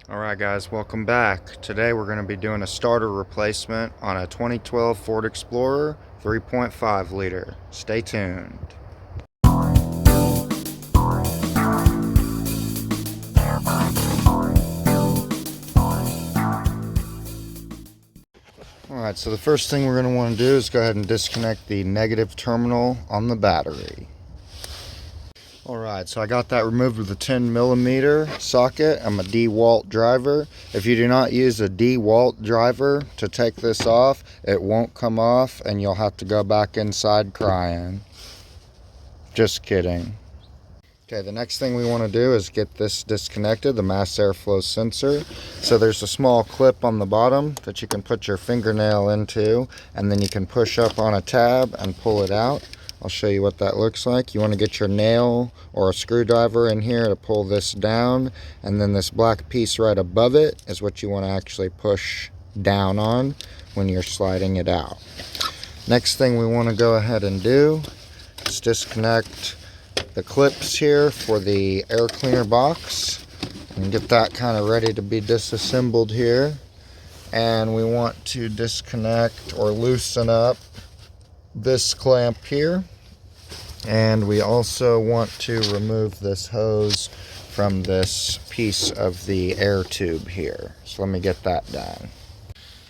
Alright guys, welcome back. Today we're going to be doing a starter replacement on a 2012 Ford Explorer 3.5 liter. Stay tuned. Alright, so the first thing we're going to want to do is go ahead and disconnect the negative terminal on the battery. Alright, so I got that removed with a 10mm socket. I'm a DeWalt driver. If you do not use a DeWalt driver to take this off, it won't come off and you'll have to go back inside crying. Just kidding. Okay, the next thing we want to do is get this disconnected, the mass airflow sensor. So there's a small clip on the bottom that you can put your fingernail into, and then you can push up on a tab and pull it out. I'll show you what that looks like. You want to get your nail or a screwdriver in here to pull this down, and then this black piece right above it is what you want to actually push down on when you're sliding it out. Next thing we want to go ahead and do is disconnect the clips here for the air cleaner box and get that kind of ready to be disassembled here. And we want to disconnect or loosen up this clamp here, and we also want to remove this hose from this piece of the air tube here. So let me get that done.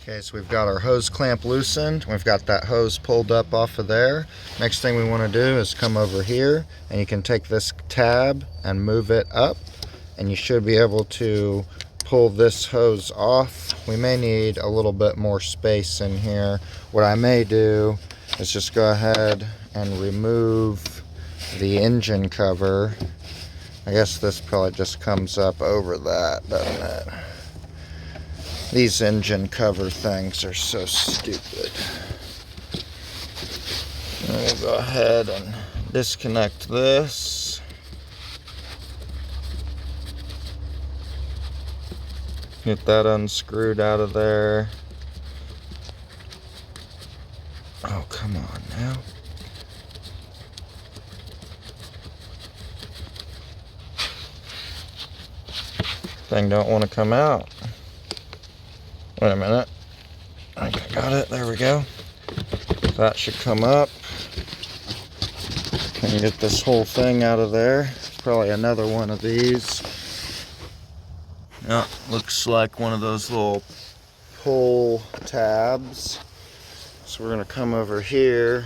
Okay, so we've got our hose clamp loosened. We've got that hose pulled up off of there. Next thing we want to do is come over here, and you can take this tab and move it up, and you should be able to pull this hose off. We may need a little bit more space in here. What I may do is just go ahead and remove the engine cover. I guess this probably just comes up over that, doesn't it? These engine cover things are so stupid. And we'll go ahead and disconnect this. Get that unscrewed out of there. Oh, come on now. Thing don't want to come out. Wait a minute. I got it. There we go. That should come up. Can you get this whole thing out of there? Probably another one of these. Yeah, looks like one of those little pull tabs. So we're going to come over here.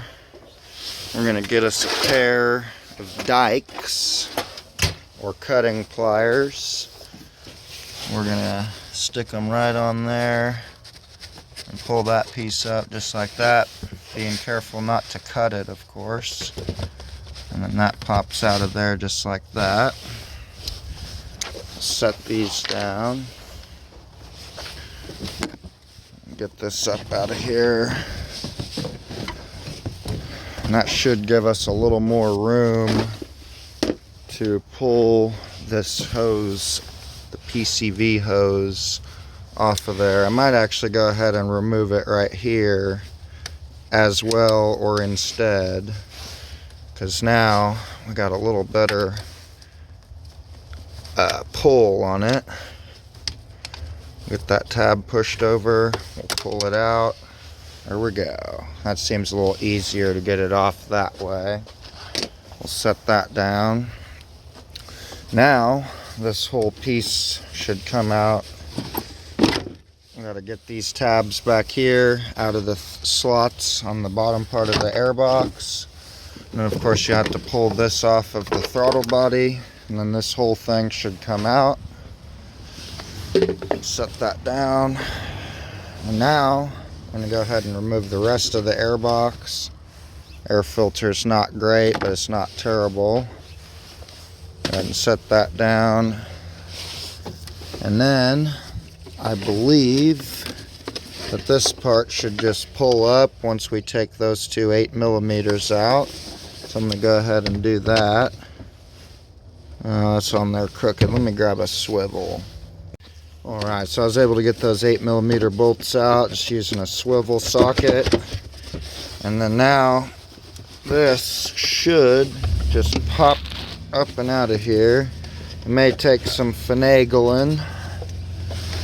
We're going to get us a pair of dikes or cutting pliers. We're going to stick them right on there and pull that piece up just like that, being careful not to cut it, of course. And then that pops out of there just like that. Set these down. Get this up out of here. And that should give us a little more room to pull this hose, the PCV hose, off of there. I might actually go ahead and remove it right here as well, or instead, because now we got a little better pull on it. Get that tab pushed over, we'll pull it out. There we go. That seems a little easier to get it off that way. We'll set that down. Now, this whole piece should come out. We gotta get these tabs back here out of the slots on the bottom part of the airbox. And then of course you have to pull this off of the throttle body, and then this whole thing should come out. Set that down. And now I'm going to go ahead and remove the rest of the airbox. Air filter's not great, but it's not terrible. Go ahead and set that down. And then I believe that this part should just pull up once we take those two 8mm out. So I'm going to go ahead and do that. It's on there crooked. Let me grab a swivel. Alright, so I was able to get those 8mm bolts out just using a swivel socket. And then now this should just pop up and out of here. It may take some finagling,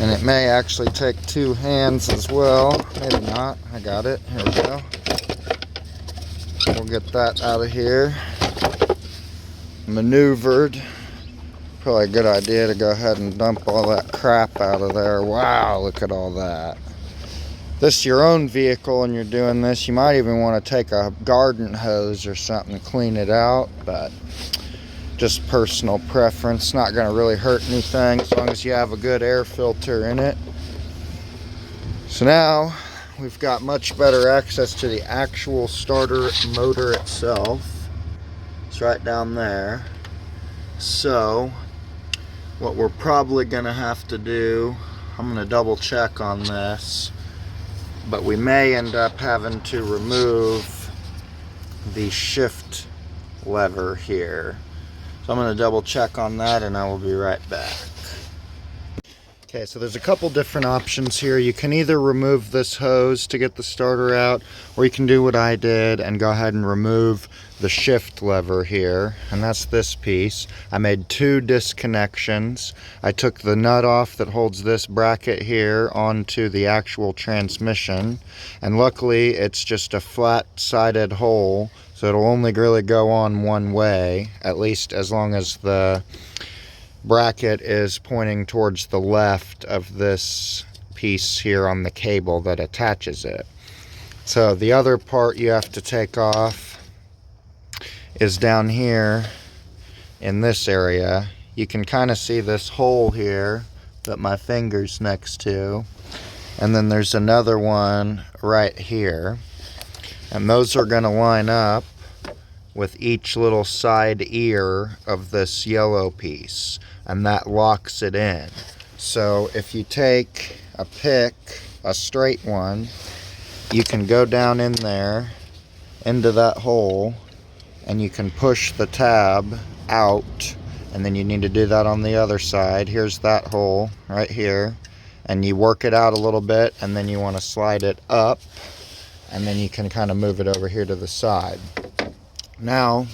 And it may actually take 2 hands as well. Maybe not. I got it. Here we go. We'll get that out of here. Maneuvered. Probably a good idea to go ahead and dump all that crap out of there. Wow, look at all that. This is your own vehicle and you're doing this. You might even want to take a garden hose or something to clean it out, but just personal preference. Not going to really hurt anything as long as you have a good air filter in it. So now we've got much better access to the actual starter motor itself. It's right down there. So what we're probably going to have to do, I'm going to double check on this, but we may end up having to remove the shift lever here. So I'm going to double check on that and I will be right back. Okay, so there's a couple different options here. You can either remove this hose to get the starter out, or you can do what I did and go ahead and remove the shift lever here, and that's this piece. I made 2 disconnections. I took the nut off that holds this bracket here onto the actual transmission, and luckily it's just a flat-sided hole, so it'll only really go on one way, at least as long as the bracket is pointing towards the left of this piece here on the cable that attaches it. So the other part you have to take off is down here in this area. You can kind of see this hole here that my finger's next to, and then there's another one right here, and those are going to line up with each little side ear of this yellow piece, and that locks it in. So if you take a pick, a straight one, you can go down in there into that hole and you can push the tab out, and then you need to do that on the other side. Here's that hole right here, and you work it out a little bit, and then you want to slide it up, and then you can kind of move it over here to the side. Now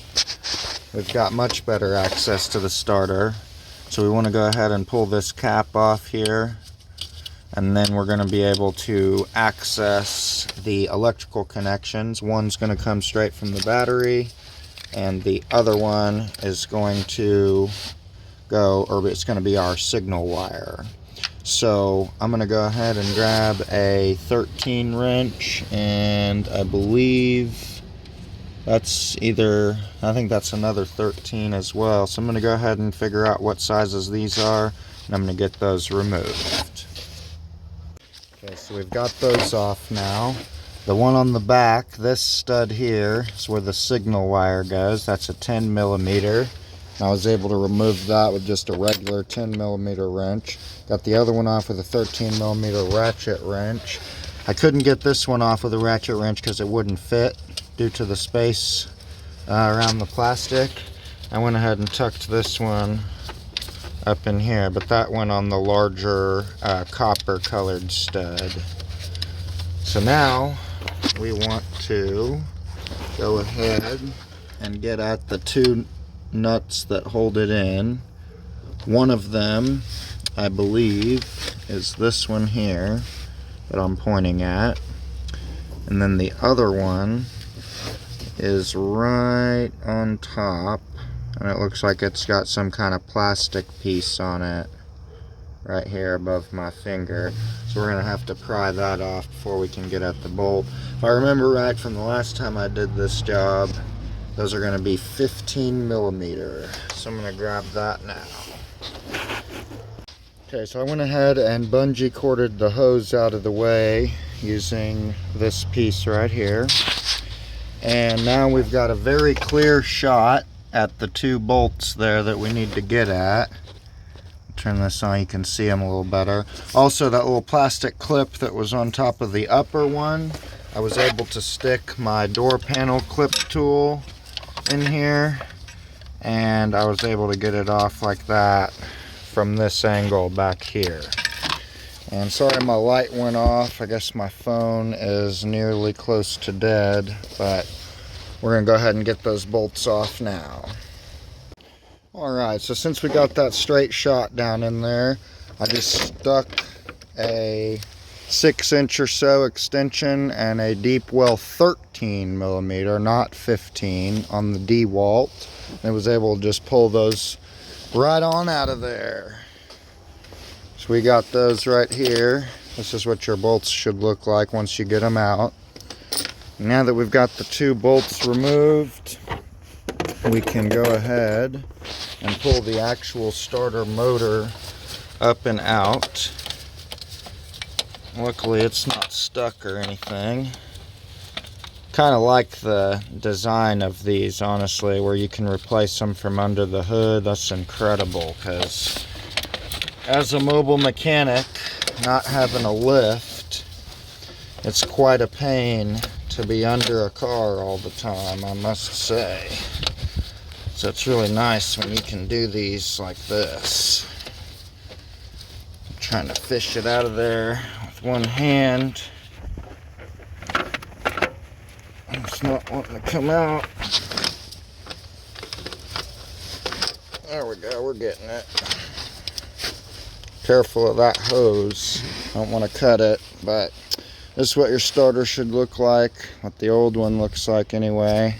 we've got much better access to the starter, so we want to go ahead and pull this cap off here, and then we're going to be able to access the electrical connections. One's going to come straight from the battery, and the other one is going to go, or it's going to be our signal wire. So I'm going to go ahead and grab a 13 wrench, and I believe that's either, I think that's another 13 as well. So I'm going to go ahead and figure out what sizes these are, and I'm going to get those removed. Okay, so we've got those off now. The one on the back, this stud here, is where the signal wire goes. That's a 10 millimeter. I was able to remove that with just a regular 10 millimeter wrench. Got the other one off with a 13 millimeter ratchet wrench. I couldn't get this one off with a ratchet wrench because it wouldn't fit due to the space around the plastic. I went ahead and tucked this one up in here, but that went on the larger copper colored stud. So now we want to go ahead and get at the 2 nuts that hold it in. One of them, I believe, is this one here that I'm pointing at, and then the other one is right on top, and it looks like it's got some kind of plastic piece on it right here above my finger. So we're going to have to pry that off before we can get at the bolt. If I remember right from the last time I did this job, those are going to be 15 millimeter. So I'm going to grab that now. Okay, so I went ahead and bungee corded the hose out of the way using this piece right here. And now we've got a very clear shot at the 2 bolts there that we need to get at. Turn this on, you can see them a little better. Also, that little plastic clip that was on top of the upper one, I was able to stick my door panel clip tool in here, and I was able to get it off like that from this angle back here. And sorry my light went off. I guess my phone is nearly close to dead, but we're going to go ahead and get those bolts off now. Alright, so since we got that straight shot down in there, I just stuck a 6-inch or so extension and a deep well 13 millimeter, not 15, on the DeWalt. And was able to just pull those right on out of there. So we got those right here. This is what your bolts should look like once you get them out. Now that we've got the 2 bolts removed, we can go ahead and pull the actual starter motor up and out. Luckily it's not stuck or anything. Kind of like the design of these, honestly, where you can replace them from under the hood. That's incredible, because as a mobile mechanic, not having a lift, it's quite a pain to be under a car all the time, I must say. So it's really nice when you can do these like this. I'm trying to fish it out of there with one hand. It's not wanting to come out. There we go, we're getting it. Careful of that hose. Don't want to cut it, but this is what your starter should look like, what the old one looks like anyway.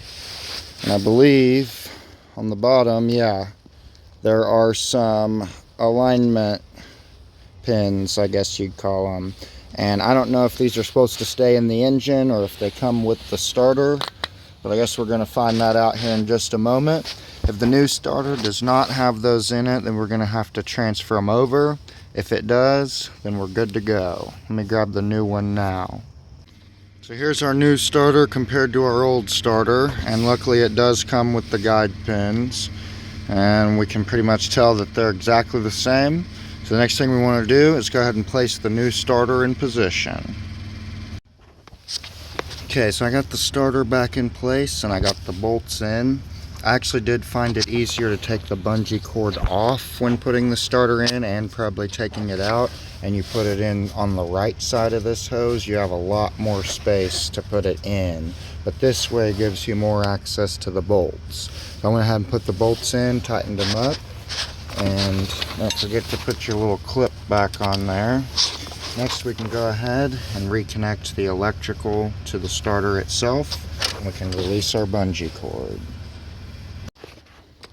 And I believe on the bottom, yeah, there are some alignment pins, I guess you'd call them. And I don't know if these are supposed to stay in the engine or if they come with the starter, but I guess we're going to find that out here in just a moment. If the new starter does not have those in it, then we're going to have to transfer them over. If it does, then we're good to go. Let me grab the new one now. So here's our new starter compared to our old starter, and luckily it does come with the guide pins, and we can pretty much tell that they're exactly the same. So the next thing we want to do is go ahead and place the new starter in position. Okay, so I got the starter back in place and I got the bolts in. I actually did find it easier to take the bungee cord off when putting the starter in and probably taking it out, and you put it in on the right side of this hose. You have a lot more space to put it in, but this way gives you more access to the bolts. So I went ahead and put the bolts in, tightened them up, and don't forget to put your little clip back on there. Next we can go ahead and reconnect the electrical to the starter itself, and we can release our bungee cord.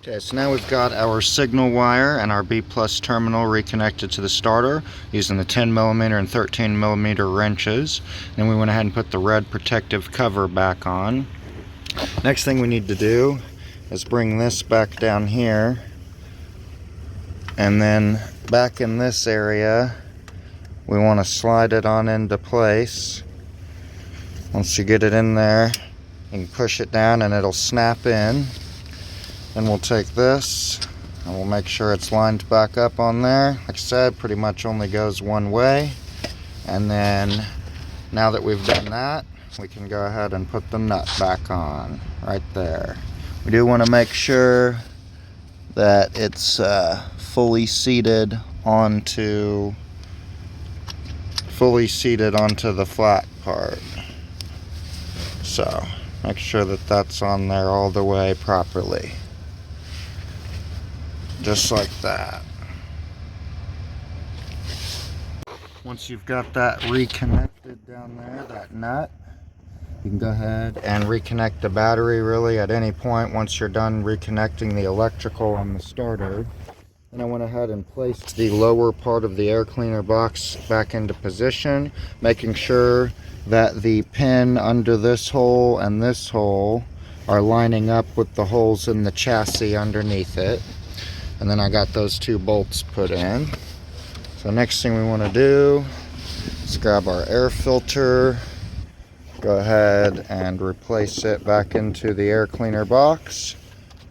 Okay, so now we've got our signal wire and our B+ terminal reconnected to the starter using the 10mm and 13mm wrenches. Then we went ahead and put the red protective cover back on. Next thing we need to do is bring this back down here, and then back in this area we want to slide it on into place. Once you get it in there, you can push it down and it'll snap in. Then we'll take this and we'll make sure it's lined back up on there. Like I said, pretty much only goes one way. And then now that we've done that, we can go ahead and put the nut back on right there. We do want to make sure that it's fully seated onto the flat part. So make sure that that's on there all the way properly. Just like that. Once you've got that reconnected down there, that nut, you can go ahead and reconnect the battery really at any point once you're done reconnecting the electrical on the starter. And I went ahead and placed the lower part of the air cleaner box back into position, making sure that the pin under this hole and this hole are lining up with the holes in the chassis underneath it. And then I got those 2 bolts put in. So next thing we want to do is grab our air filter, go ahead and replace it back into the air cleaner box.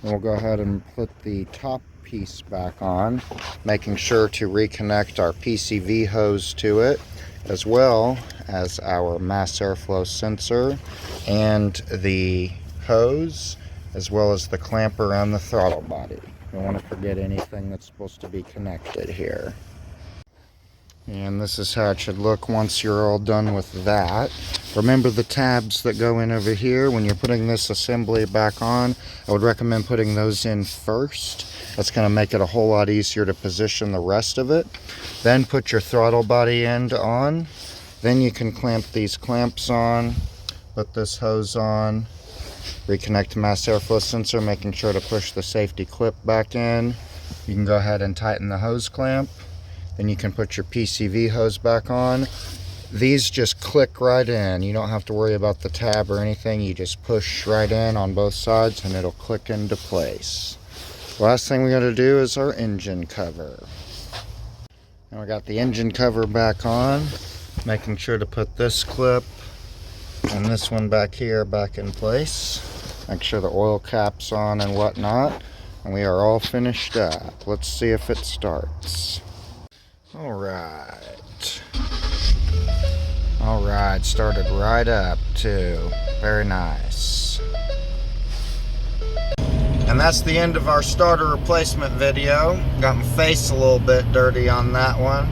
And we'll go ahead and put the top piece back on, making sure to reconnect our PCV hose to it, as well as our mass airflow sensor and the hose, as well as the clamp around the throttle body. Don't want to forget anything that's supposed to be connected here. And this is how it should look once you're all done with that. Remember the tabs that go in over here when you're putting this assembly back on. I would recommend putting those in first, That's going to make it a whole lot easier to position the rest of it. Then put your throttle body end on. Then you can clamp these clamps on, put this hose on, reconnect to mass airflow sensor, making sure to push the safety clip back in. You can go ahead and tighten the hose clamp. Then you can put your PCV hose back on. These just click right in. You don't have to worry about the tab or anything. You just push right in on both sides and it'll click into place. Last thing we got to do is our engine cover. And we got the engine cover back on, making sure to put this clip and this one back here back in place. Make sure the oil cap's on and whatnot. And we are all finished up. Let's see if it starts. Alright, started right up too. Very nice. And that's the end of our starter replacement video. Got my face a little bit dirty on that one.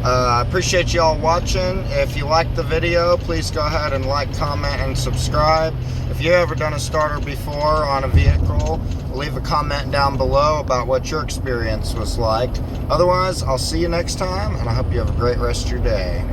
I appreciate y'all watching. If you liked the video, please go ahead and like, comment, and subscribe. If you've ever done a starter before on a vehicle, leave a comment down below about what your experience was like. Otherwise, I'll see you next time, and I hope you have a great rest of your day.